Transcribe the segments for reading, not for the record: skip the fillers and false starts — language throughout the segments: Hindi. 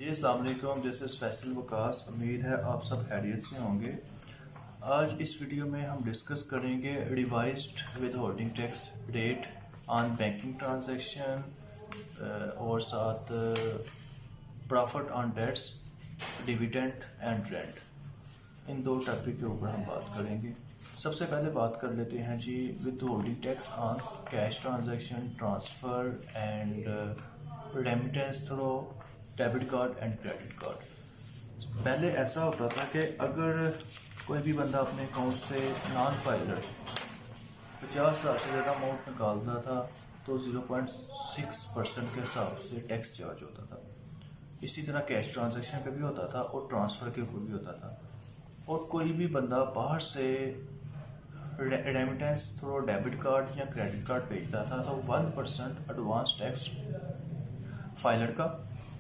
जी अस्सलाम वालेकुम। This is Faisal Waqas. उम्मीद है आप सब खैरियत से होंगे। आज इस वीडियो में हम डिस्कस करेंगे revised withholding tax rate on banking transaction और साथ profit on debts, dividend and rent. इन दो टॉपिक के ऊपर हम बात करेंगे। सबसे पहले बात कर लेते हैं जी withholding tax on cash transaction, transfer and remittance through debit card and credit card. पहले ऐसा होता था कि अगर कोई भी बंदा अपने अकाउंट से नॉन फाइलर 50,000 से ज़्यादा अमाउंट निकालता था तो 0.6% के हिसाब से टैक्स चार्ज होता था। इसी तरह कैश ट्रांजैक्शन पे भी होता था और ट्रांसफ़र के ऊपर भी होता था। और कोई भी बंदा बाहर से रेमिटेंस थ्रू डेबिट कार्ड या क्रेडिट कार्ड भेजता था तो 1% एडवांस टैक्स फाइलर का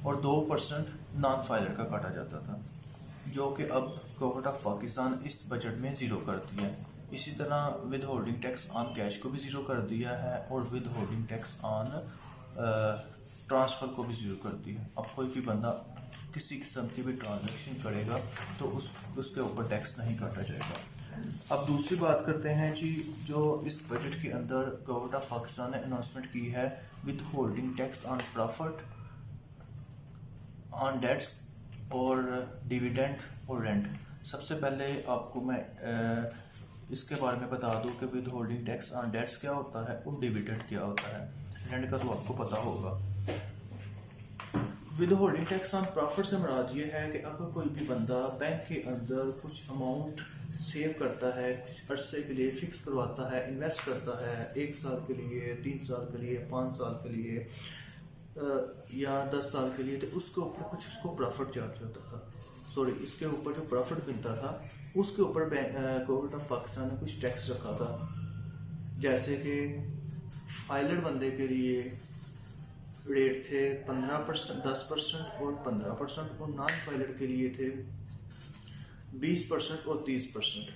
और 2% नॉन फाइलर का काटा जाता था, जो कि अब गवर्नमेंट ऑफ पाकिस्तान इस बजट में ज़ीरो कर दिया है। इसी तरह with holding tax on cash को भी ज़ीरो कर दिया है और with holding tax on transfer को भी ज़ीरो कर दिया। अब कोई भी बंदा किसी किस्म की भी ट्रांजैक्शन करेगा तो उसके ऊपर टैक्स नहीं काटा जाएगा। अब दूसरी बात करते हैं जी, जो इस बजट के अंदर गवर्नमेंट ऑफ पाकिस्तान ने अनाउंसमेंट की है withholding tax on profit on debts और डिविडेंड और रेंट। सबसे पहले आपको मैं इसके बारे में बता दूं कि withholding tax on debts क्या होता है और डिविडेंड क्या होता है। रेंट का तो आपको पता होगा। With holding tax on profit से मुराद ये है कि अगर कोई भी बंदा बैंक के अंदर कुछ अमाउंट सेव करता है, कुछ अरसे के लिए फिक्स करवाता है, इन्वेस्ट करता है 1 साल के लिए, 3 साल के लिए, 5 साल के लिए या 10 साल के लिए, तो उसके ऊपर कुछ उसको प्रॉफिट चार्ज होता था। सॉरी, इसके ऊपर जो प्रॉफिट मिलता था उसके ऊपर गवर्नमेंट ऑफ पाकिस्तान ने कुछ टैक्स रखा था। जैसे कि फाइलर बंदे के लिए रेट थे 15%, 10% और 15%, और नॉन फाइलर के लिए थे 20% और 30%।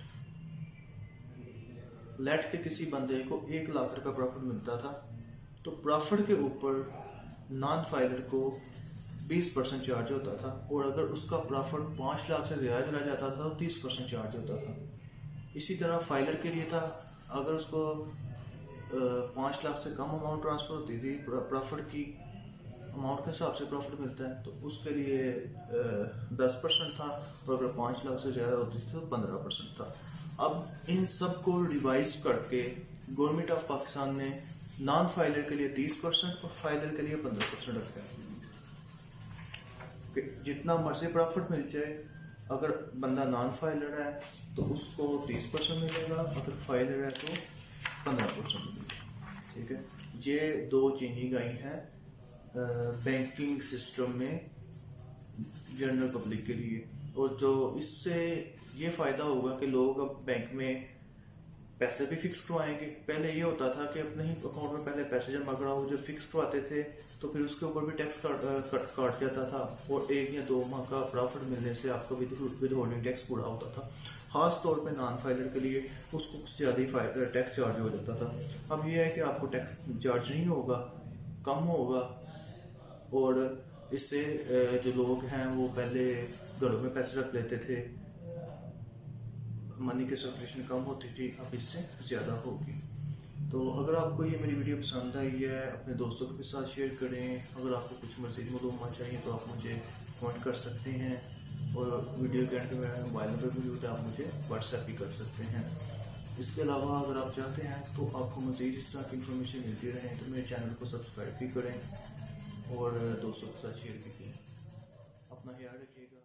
लेट के किसी बंदे को 1 लाख रुपये प्रॉफिट मिलता था तो प्रॉफिट के ऊपर नॉन फाइलर को 20% चार्ज होता था, और अगर उसका प्रॉफिट 5 लाख से ज़्यादा चला जाता था तो 30% चार्ज होता था। इसी तरह फाइलर के लिए था, अगर उसको 5 लाख से कम अमाउंट ट्रांसफ़र होती थी, प्रॉफिट की अमाउंट के हिसाब से प्रॉफिट मिलता है, तो उसके लिए 10% था, और अगर 5 लाख से ज़्यादा होती थी तो 15% था। अब इन सब को रिवाइज करके गवर्नमेंट ऑफ पाकिस्तान ने नॉन फाइलर के लिए 30% और फाइलर के लिए 15% रखा है कि जितना मर्जी प्रॉफिट मिल जाए, अगर बंदा नॉन फाइलर है तो उसको 30% मिलेगा, अगर फाइलर है तो 15% मिलेगा। ठीक है, ये दो चेंजिंग आई हैं बैंकिंग सिस्टम में जनरल पब्लिक के लिए, और जो इससे ये फ़ायदा होगा कि लोग अब बैंक में पैसे भी फिक्स करवाएंगे। पहले ये होता था कि अपने ही अकाउंट में पहले पैसे जमा कराओ, जब फिक्स करवाते थे तो फिर उसके ऊपर भी टैक्स काट जाता था, और 1 या 2 माह का प्रॉफिट मिलने से आपका विद होल्डिंग टैक्स पूरा होता था। ख़ास तौर पे नॉन फाइलर के लिए उसको कुछ ज़्यादा ही टैक्स चार्ज हो जाता था। अब ये है कि आपको टैक्स चार्ज नहीं होगा, कम होगा, और इससे जो लोग हैं वो पहले घरों में पैसे रख लेते थे, मनी की सर्कुलेशन कम होती थी, अब इससे ज़्यादा होगी। तो अगर आपको ये मेरी वीडियो पसंद आई है, अपने दोस्तों के साथ शेयर करें। अगर आपको कुछ मज़ीद मालूमात चाहिए तो आप मुझे कमेंट कर सकते हैं, और वीडियो के एंड में मेरा मोबाइल नंबर भी होता है, आप मुझे व्हाट्सएप भी कर सकते हैं। इसके अलावा अगर आप चाहते हैं तो आपको मज़ीद इस तरह की इन्फॉर्मेशन मिलती रहे तो मेरे चैनल को सब्सक्राइब भी करें और दोस्तों के साथ शेयर भी करें। अपना ख्याल रखिएगा।